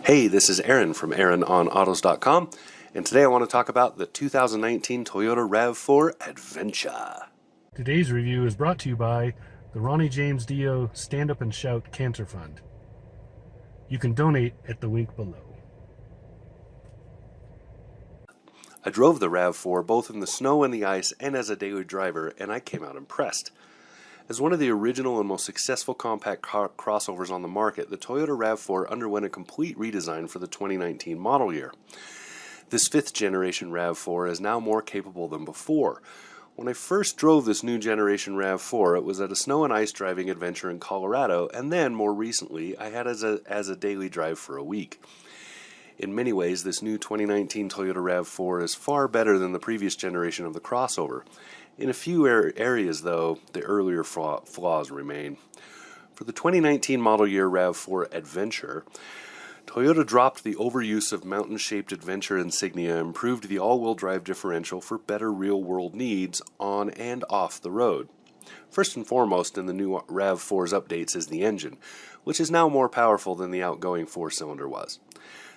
Hey, this is Aaron from AaronOnAutos.com, and today I want to talk about the 2019 Toyota RAV4 Adventure. Today's review is brought to you by the Ronnie James Dio Stand Up and Shout Cancer Fund. You can donate at the link below. I drove the RAV4 both in the snow and the ice and as a daily driver, and I came out impressed. As one of the original and most successful compact crossovers on the market, the Toyota RAV4 underwent a complete redesign for the 2019 model year. This fifth generation RAV4 is now more capable than before. When I first drove this new generation RAV4, it was at a snow and ice driving adventure in Colorado, and then, more recently, I had it as a daily drive for a week. In many ways, this new 2019 Toyota RAV4 is far better than the previous generation of the crossover. In a few areas, though, the earlier flaws remain. For the 2019 model year RAV4 Adventure, Toyota dropped the overuse of mountain-shaped Adventure insignia and improved the all-wheel drive differential for better real-world needs on and off the road. First and foremost in the new RAV4's updates is the engine, which is now more powerful than the outgoing four-cylinder was.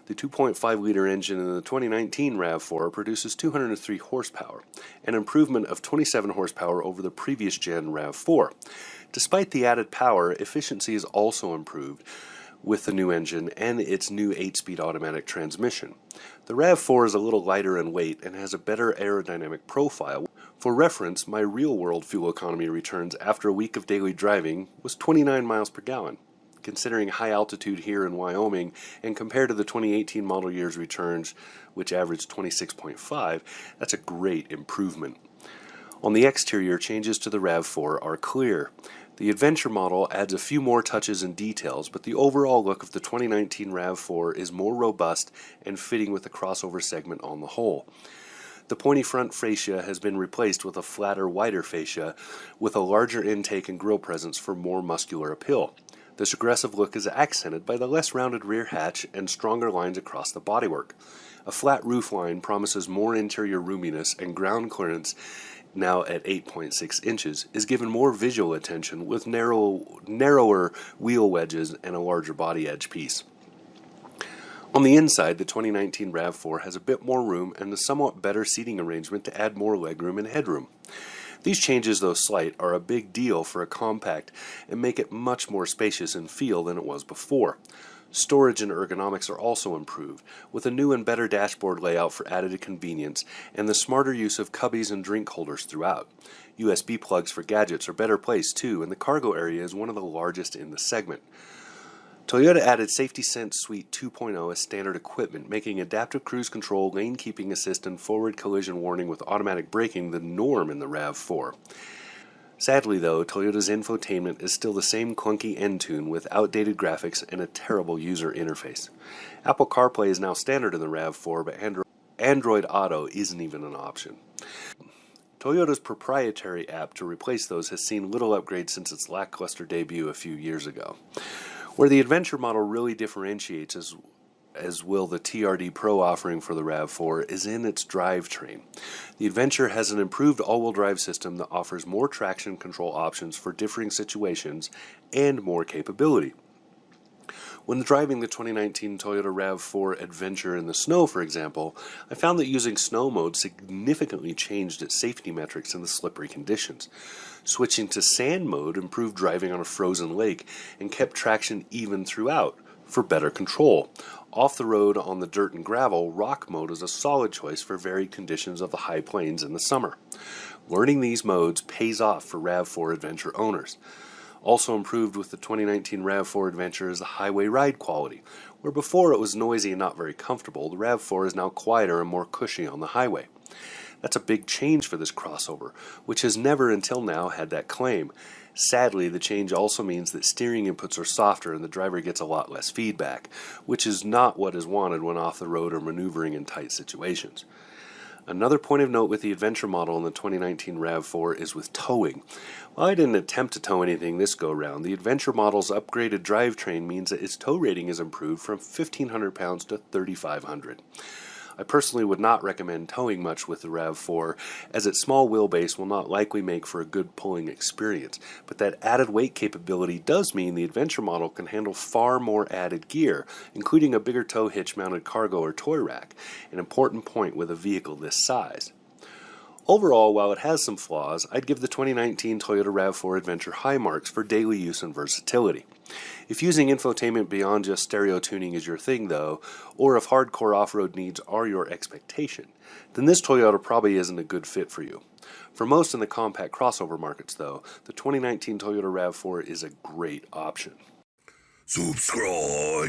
The 2.5-liter engine in the 2019 RAV4 produces 203 horsepower, an improvement of 27 horsepower over the previous gen RAV4. Despite the added power, efficiency is also improved with the new engine and its new 8-speed automatic transmission. The RAV4 is a little lighter in weight and has a better aerodynamic profile. For reference, my real-world fuel economy returns after a week of daily driving was 29 miles per gallon. Considering high altitude here in Wyoming and compared to the 2018 model year's returns, which averaged 26.5, that's a great improvement. On the exterior, changes to the RAV4 are clear. The Adventure model adds a few more touches and details, but the overall look of the 2019 RAV4 is more robust and fitting with the crossover segment on the whole. The pointy front fascia has been replaced with a flatter, wider fascia with a larger intake and grille presence for more muscular appeal. This aggressive look is accented by the less rounded rear hatch and stronger lines across the bodywork. A flat roofline promises more interior roominess, and ground clearance, now at 8.6 inches, is given more visual attention with narrower wheel wedges and a larger body edge piece. On the inside, the 2019 RAV4 has a bit more room and a somewhat better seating arrangement to add more legroom and headroom. These changes, though slight, are a big deal for a compact and make it much more spacious in feel than it was before. Storage and ergonomics are also improved, with a new and better dashboard layout for added convenience and the smarter use of cubbies and drink holders throughout. USB plugs for gadgets are better placed too, and the cargo area is one of the largest in the segment. Toyota added Safety Sense Suite 2.0 as standard equipment, making adaptive cruise control, lane keeping assist, and forward collision warning with automatic braking the norm in the RAV4. Sadly though, Toyota's infotainment is still the same clunky Entune with outdated graphics and a terrible user interface. Apple Carplay is now standard in the RAV4, but Android Auto isn't even an option. Toyota's proprietary app to replace those has seen little upgrade since its lackluster debut a few years ago. Where the Adventure model really differentiates, as will the TRD Pro offering for the RAV4, is in its drivetrain. The Adventure has an improved all-wheel drive system that offers more traction control options for differing situations and more capability. When driving the 2019 Toyota RAV4 Adventure in the snow, for example, I found that using snow mode significantly changed its safety metrics in the slippery conditions. Switching to sand mode improved driving on a frozen lake and kept traction even throughout for better control. Off the road on the dirt and gravel, rock mode is a solid choice for varied conditions of the high plains in the summer. Learning these modes pays off for RAV4 Adventure owners. Also improved with the 2019 RAV4 Adventure is the highway ride quality. Where before it was noisy and not very comfortable, the RAV4 is now quieter and more cushy on the highway. That's a big change for this crossover, which has never until now had that claim. Sadly, the change also means that steering inputs are softer and the driver gets a lot less feedback, which is not what is wanted when off the road or maneuvering in tight situations. Another point of note with the Adventure model in the 2019 RAV4 is with towing. While I didn't attempt to tow anything this go-round, the Adventure model's upgraded drivetrain means that its tow rating is improved from 1,500 pounds to 3,500. I personally would not recommend towing much with the RAV4, as its small wheelbase will not likely make for a good pulling experience, but that added weight capability does mean the Adventure model can handle far more added gear, including a bigger tow hitch mounted cargo or toy rack, an important point with a vehicle this size. Overall, while it has some flaws, I'd give the 2019 Toyota RAV4 Adventure high marks for daily use and versatility. If using infotainment beyond just stereo tuning is your thing, though, or if hardcore off-road needs are your expectation, then this Toyota probably isn't a good fit for you. For most in the compact crossover markets, though, the 2019 Toyota RAV4 is a great option. Subscribe!